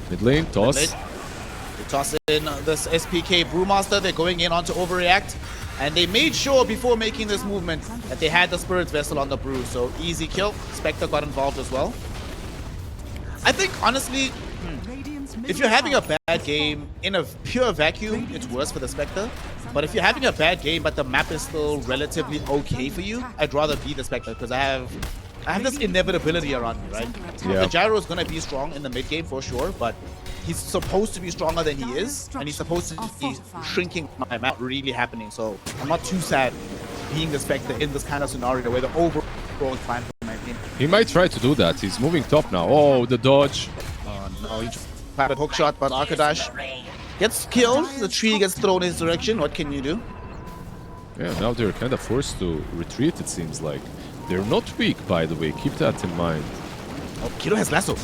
Mid lane, toss. They toss in this SPK Brewmaster. They're going in onto Overreact. And they made sure before making this movement that they had the Spirit's Vessel on the Brew. So easy kill. Spectre got involved as well. I think, honestly, if you're having a bad game in a pure vacuum, it's worse for the Spectre. But if you're having a bad game but the map is still relatively okay for you, I'd rather be the Spectre because I have this inevitability around me, right? Yeah. The Gyro is going to be strong in the mid game for sure, but he's supposed to be stronger than he is, and he's supposed to be shrinking my map really happening. So I'm not too sad being the Spectre in this kind of scenario where the overall is fine for my team. He might try to do that. He's moving top now. Oh, the dodge. No, he just had a hook shot, but Arkadash gets killed. The tree gets thrown in his direction. What can you do? Yeah, now they're kind of forced to retreat, it seems like. They're not weak, by the way. Keep that in mind. Oh, Kido has lasso.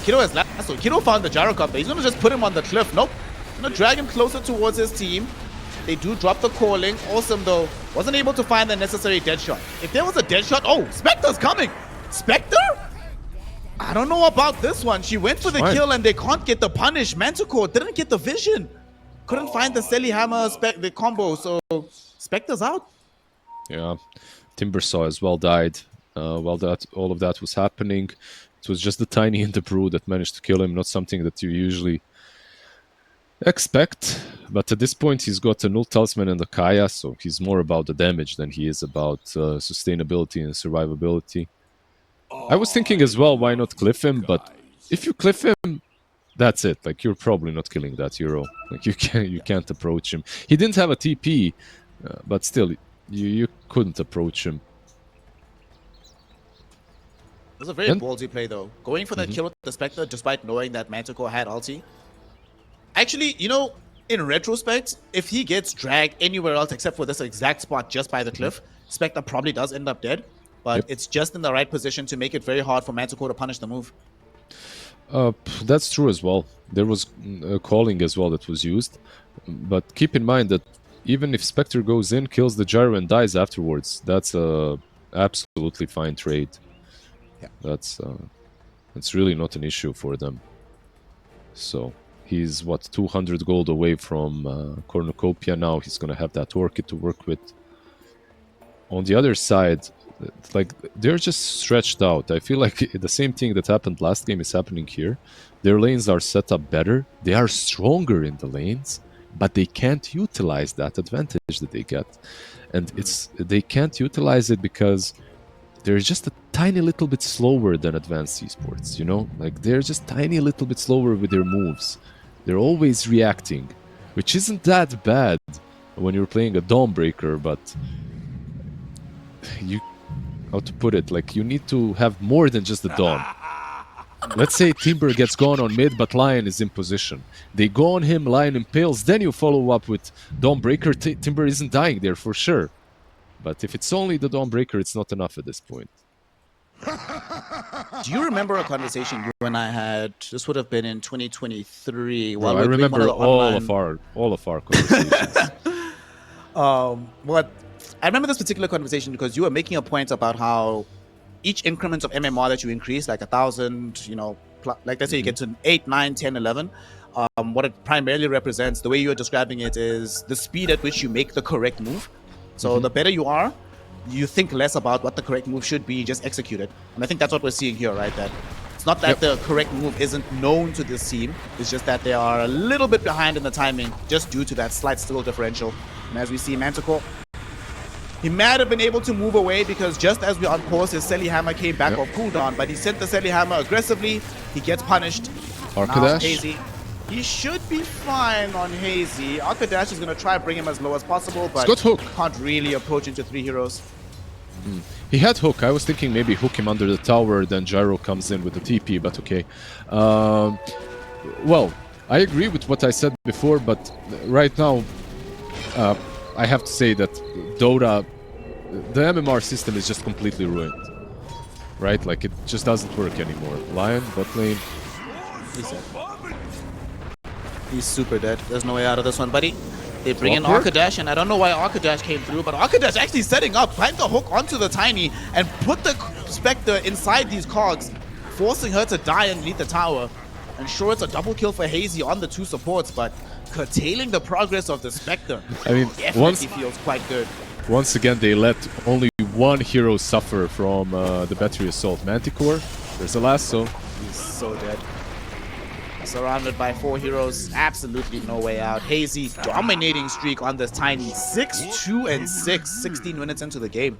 Kido found the Gyro combo. He's going to just put him on the cliff. Nope. Going to drag him closer towards his team. They do drop the calling. Awesome, though. Wasn't able to find the necessary dead shot. If there was a dead shot... Oh, Spectre's coming! Spectre? I don't know about this one. She went for the Fine. kill and they can't get the punish. Manticore didn't get the vision. Couldn't find the Selly Hammer the combo, so Spectre's out. Yeah, Timbersaw as well died while that all of that was happening. It was just the Tiny and the Brew that managed to kill him, not something that you usually expect. But at this point, he's got a Null Talisman and a Kaya, so he's more about the damage than he is about sustainability and survivability. I was thinking as well, why not cliff him? But if you cliff him, that's it. Like, you're probably not killing that hero. Like, you can't approach him. He didn't have a TP, but still, you couldn't approach him. It was a very ballsy play, though. Going for that kill with the Spectre, despite knowing that Manticore had ulti. Actually, you know, in retrospect, if he gets dragged anywhere else except for this exact spot just by the cliff, Spectre probably does end up dead. But it's just in the right position to make it very hard for Manticore to punish the move. That's true as well. There was calling as well that was used. But keep in mind that even if Spectre goes in, kills the gyro and dies afterwards, that's a absolutely fine trade. Yeah. That's really not an issue for them. So he's what, 200 gold away from Cornucopia now. He's gonna have that orchid to work with. On the other side, like, they're just stretched out. I feel like the same thing that happened last game is happening here. Their lanes are set up better. They are stronger in the lanes, but they can't utilize that advantage that they get. And they can't utilize it because they're just a tiny little bit slower than advanced esports, you know? Like, they're just tiny little bit slower with their moves. They're always reacting, which isn't that bad when you're playing a Dawnbreaker, but how to put it, like, you need to have more than just the Dawn. Let's say Timber gets gone on mid, but Lion is in position. They go on him, Lion impales, then you follow up with Dawnbreaker. Timber isn't dying there for sure. But if it's only the Dawnbreaker, it's not enough at this point. Do you remember a conversation you and I had? This would have been in 2023. Bro, I remember all of our conversations. What I remember this particular conversation because you were making a point about how each increment of MMR that you increase, like 1,000, you know, like let's say you get to 8, 9, 10, 11, what it primarily represents, the way you're describing it, is the speed at which you make the correct move. So the better you are, you think less about what the correct move should be, you just execute it. And I think that's what we're seeing here, right? That it's not that the correct move isn't known to this team, it's just that they are a little bit behind in the timing just due to that slight skill differential. And as we see, Manticore, he might have been able to move away because just as we unpaused, his Selly Hammer came back off cooldown, but he sent the Selly Hammer aggressively. He gets punished. Arcadash? Hazy. He should be fine on Hazy. Arcadash is going to try to bring him as low as possible, but got hook. Can't really approach into 3 heroes. He had hook. I was thinking maybe hook him under the tower, then Gyro comes in with the TP, but okay. Well, I agree with what I said before, but right now, I have to say that Dota, the MMR system is just completely ruined. Right? Like, it just doesn't work anymore. Lion, bot lane. He's super dead. There's no way out of this one, buddy. They bring in Arcadash, and I don't know why Arcadash came through, but Arcadash actually setting up, plant the hook onto the Tiny, and put the Spectre inside these cogs, forcing her to die underneath the tower. And sure, it's a double kill for Hazy on the 2 supports, but curtailing the progress of the Spectre, I mean, definitely feels quite good. Once again, they let only one hero suffer from the battery assault. Manticore, there's a lasso. He's so dead. Surrounded by 4 heroes, absolutely no way out. Hazy dominating streak on this Tiny, 6-2 and 6, 16 minutes into the game.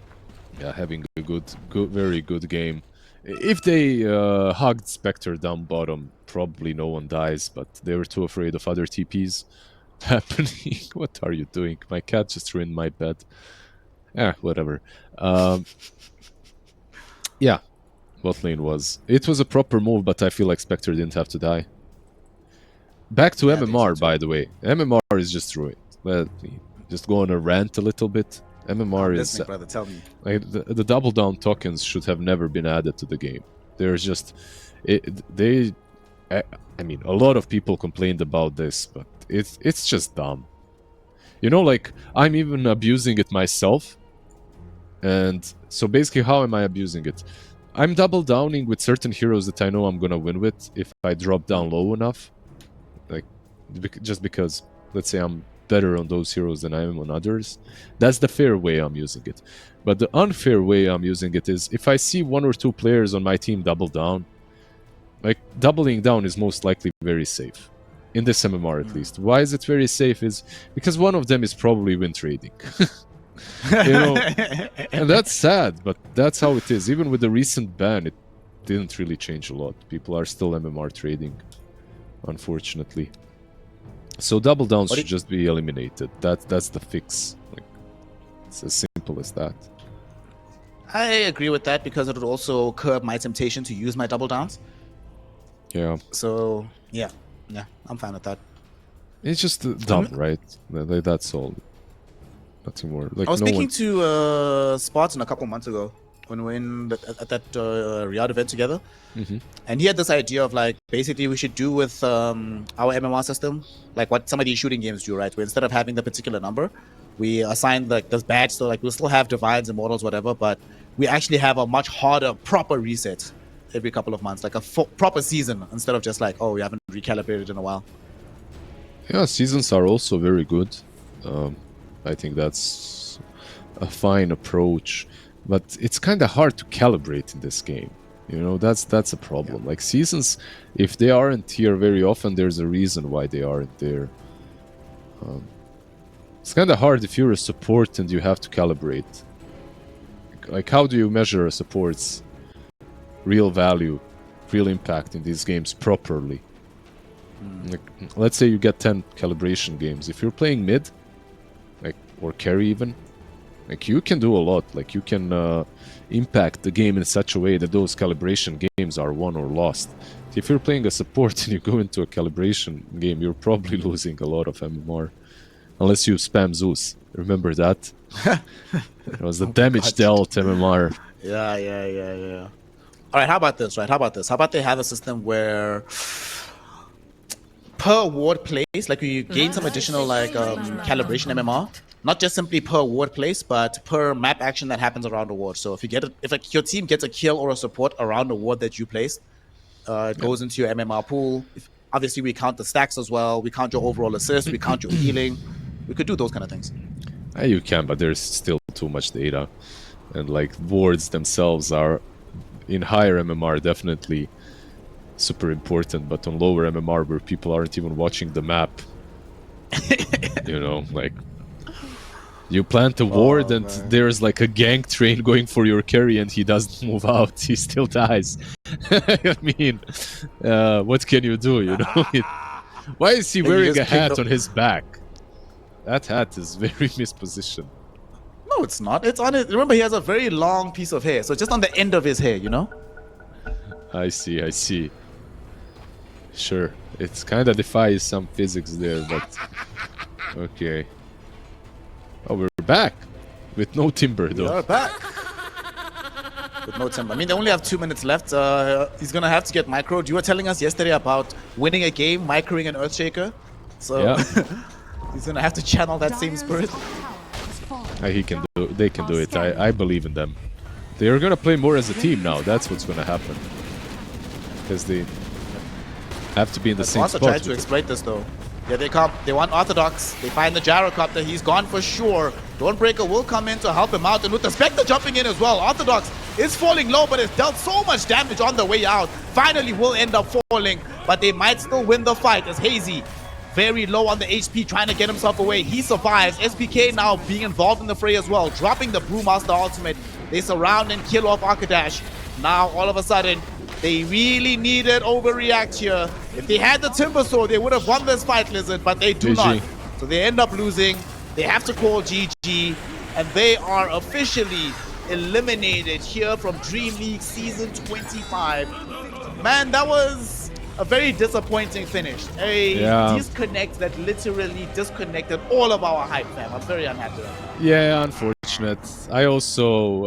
Yeah, having a good, very good game. If they hugged Spectre down bottom, probably no one dies, but they were too afraid of other TPs happening. What are you doing? My cat just ruined my bed. Whatever. Yeah, bot lane it was a proper move, but I feel like Spectre didn't have to die. Back to MMR, by the way. MMR is just ruined. Let me just go on a rant a little bit. MMR is... brother, tell me. Like, the double down tokens should have never been added to the game. There's just... I mean, a lot of people complained about this, but it's just dumb. You know, like, I'm even abusing it myself. And so basically, how am I abusing it? I'm double downing with certain heroes that I know I'm gonna win with if I drop down low enough. Like, just because, let's say I'm better on those heroes than I am on others. That's the fair way I'm using it. But the unfair way I'm using it is if I see 1 or 2 players on my team double down, like, doubling down is most likely very safe. In this MMR at least. Why is it very safe? Is because one of them is probably win trading. You know, and that's sad, but that's how it is. Even with the recent ban, it didn't really change a lot. People are still MMR trading, unfortunately. So double downs should just be eliminated. That's the fix. Like, it's as simple as that. I agree with that because it would also curb my temptation to use my double downs. Yeah. So yeah, I'm fine with that. It's just dumb, right? That's all. Nothing more. Like, I was speaking to Spartan a couple months ago when we were at that Riyadh event together, and he had this idea of like basically we should do with our MMR system, like what some of these shooting games do, right? Where instead of having the particular number, we assign like this badge, so like we'll still have divines, immortals, whatever, but we actually have a much harder, proper reset every couple of months, like a proper season instead of just like, oh, we haven't recalibrated in a while. Yeah, seasons are also very good. I think that's a fine approach, but it's kind of hard to calibrate in this game. You know, that's a problem. Like, seasons, if they aren't here very often, there's a reason why they aren't there. It's kind of hard if you're a support and you have to calibrate. Like, how do you measure a support's real value, real impact in these games properly? Like, let's say you get 10 calibration games. If you're playing mid, like, or carry even, like, you can do a lot. Like, you can impact the game in such a way that those calibration games are won or lost. If you're playing a support and you go into a calibration game, you're probably losing a lot of MMR. Unless you spam Zeus. Remember that? It was the damage dealt MMR. Yeah. All right, how about this, right? How about they have a system where per ward place, like you gain some additional like calibration MMR, not just simply per ward place, but per map action that happens around the ward. So if you get if your team gets a kill or a support around the ward that you placed, it goes into your MMR pool. Obviously, we count the stacks as well. We count your overall assists. We count your healing. We could do those kind of things. You can, but there's still too much data, and like wards themselves are in higher MMR definitely super important, but on lower MMR where people aren't even watching the map, you know, like, you plant a ward and there's like a gank train going for your carry and he doesn't move out, he still dies. I mean, what can you do, you know? Why is he wearing a hat on his back? That hat is very mispositioned. No, it's not. It's on it. Remember, he has a very long piece of hair, so just on the end of his hair, you know? I see. Sure. It kind of defies some physics there, but... Okay. Oh, we're back! With no timber, though. We are back! With no timber. I mean, they only have 2 minutes left. He's gonna have to get microed. You were telling us yesterday about winning a game, microing an Earthshaker. So... Yeah. He's gonna have to channel that same spirit. He can do. They can do it. I believe in them. They are gonna play more as a team now. That's what's gonna happen. Because they have to be in the same spot. Also tried to exploit this though. Yeah, they come. They want Orthodox. They find the gyrocopter. He's gone for sure. Dawnbreaker will come in to help him out, and with the Spectre jumping in as well, Orthodox is falling low, but it's dealt so much damage on the way out. Finally, will end up falling, but they might still win the fight as Hazy, very low on the HP, trying to get himself away. He survives. SPK now being involved in the fray as well, dropping the Brewmaster ultimate. They surround and kill off Arkadash. Now, all of a sudden, they really needed overreact here. If they had the Timber Sword, they would have won this fight, Lizard, but they do not. So they end up losing. They have to call GG, and they are officially eliminated here from DreamLeague Season 25. Man, that was a very disappointing finish. A disconnect that literally disconnected all of our hype, fam. I'm very unhappy with that. Yeah, unfortunate. I also